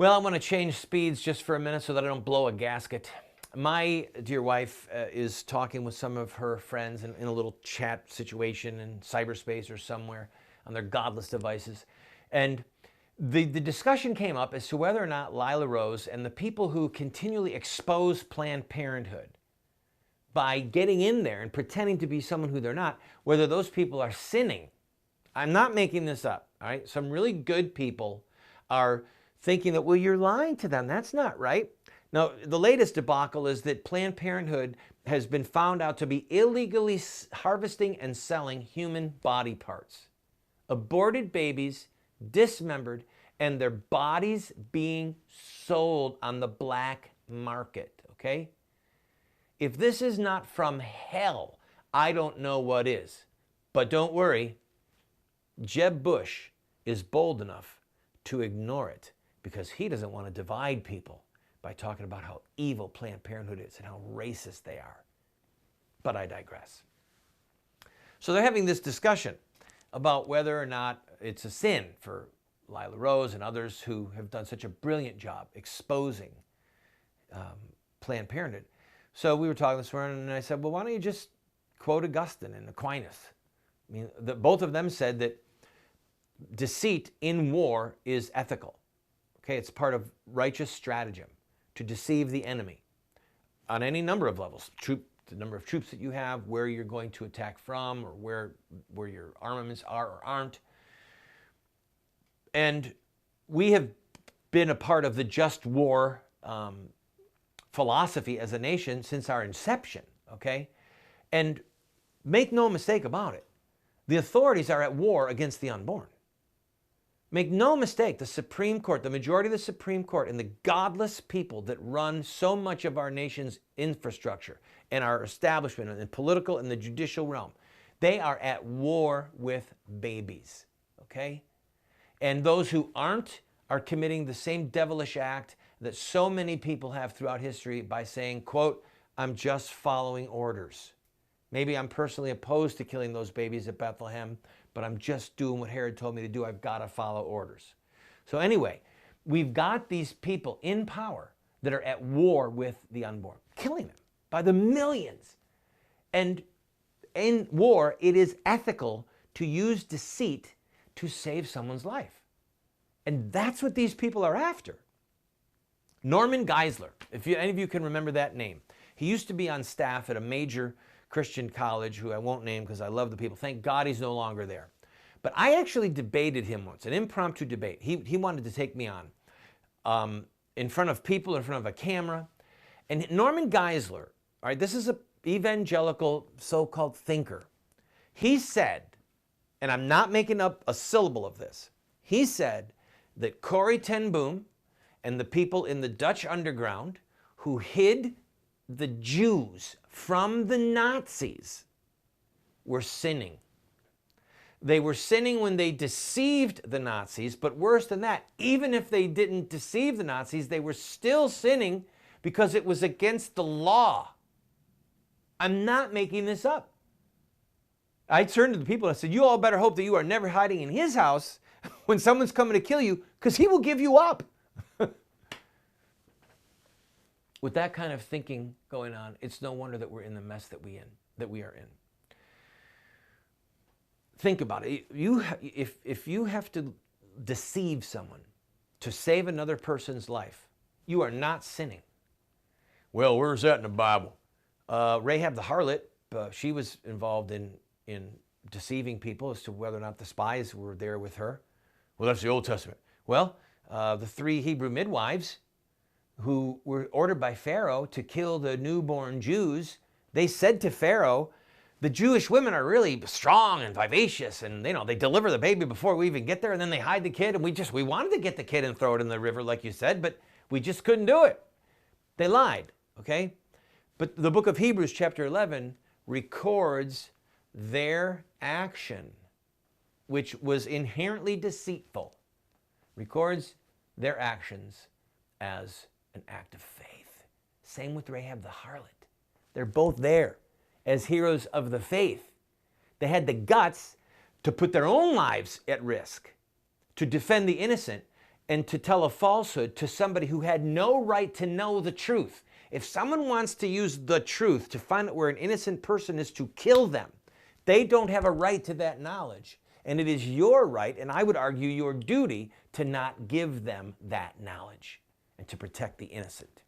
Well, I want to change speeds just for a minute so that I don't blow a gasket. My dear wife is talking with some of her friends in a little chat situation in cyberspace or somewhere on their godless devices. And the discussion came up as to whether or not Lila Rose and the people who continually expose Planned Parenthood by getting in there and pretending to be someone who they're not, whether those people are sinning. I'm not making this up, all right? Some really good people are thinking that, well, you're lying to them. That's not right. Now, the latest debacle is that Planned Parenthood has been found out to be illegally harvesting and selling human body parts. Aborted babies, dismembered, and their bodies being sold on the black market, okay? If this is not from hell, I don't know what is. But don't worry, Jeb Bush is bold enough to ignore it because he doesn't want to divide people by talking about how evil Planned Parenthood is and how racist they are. But I digress. So they're having this discussion about whether or not it's a sin for Lila Rose and others who have done such a brilliant job exposing Planned Parenthood. So we were talking this morning, and I said, well, why don't you just quote Augustine and Aquinas? I mean, both of them said that deceit in war is ethical. Okay, it's part of righteous stratagem to deceive the enemy on any number of levels. The number of troops that you have, where you're going to attack from, or where your armaments are or aren't. And we have been a part of the just war philosophy as a nation since our inception, okay? And make no mistake about it, the authorities are at war against the unborn. Make no mistake, the Supreme Court, the majority of the Supreme Court, and the godless people that run so much of our nation's infrastructure and our establishment and the political and the judicial realm, they are at war with babies, okay? And those who aren't are committing the same devilish act that so many people have throughout history by saying, quote, I'm just following orders. Maybe I'm personally opposed to killing those babies at Bethlehem, but I'm just doing what Herod told me to do. I've got to follow orders. So anyway, we've got these people in power that are at war with the unborn, killing them by the millions. And in war, it is ethical to use deceit to save someone's life. And that's what these people are after. Norman Geisler, if any of you can remember that name, he used to be on staff at a major Christian college, who I won't name because I love the people. Thank God he's no longer there. But I actually debated him once, an impromptu debate. He wanted to take me on in front of people, in front of a camera. And Norman Geisler, all right, this is an evangelical so-called thinker. He said, and I'm not making up a syllable of this, he said that Corrie ten Boom and the people in the Dutch underground who hid the Jews from the Nazis were sinning. They were sinning when they deceived the Nazis, but worse than that, even if they didn't deceive the Nazis, they were still sinning because it was against the law. I'm not making this up. I turned to the people and I said, you all better hope that you are never hiding in his house when someone's coming to kill you, because he will give you up. With that kind of thinking going on, it's no wonder that we're in the mess that we are in. Think about it. If you have to deceive someone to save another person's life, you are not sinning. Well, where's that in the Bible? Rahab the harlot, she was involved in deceiving people as to whether or not the spies were there with her. Well, that's the Old Testament. Well, the 3 Hebrew midwives who were ordered by Pharaoh to kill the newborn Jews, they said to Pharaoh, the Jewish women are really strong and vivacious, and they deliver the baby before we even get there, and then they hide the kid, and we wanted to get the kid and throw it in the river like you said, but we just couldn't do it. They lied, okay? But the book of Hebrews chapter 11 records their action, which was inherently deceitful, records their actions as an act of faith. Same with Rahab the harlot. They're both there as heroes of the faith. They had the guts to put their own lives at risk to defend the innocent, and to tell a falsehood to somebody who had no right to know the truth. If someone wants to use the truth to find out where an innocent person is to kill them, they don't have a right to that knowledge. And it is your right, and I would argue your duty, to not give them that knowledge and to protect the innocent.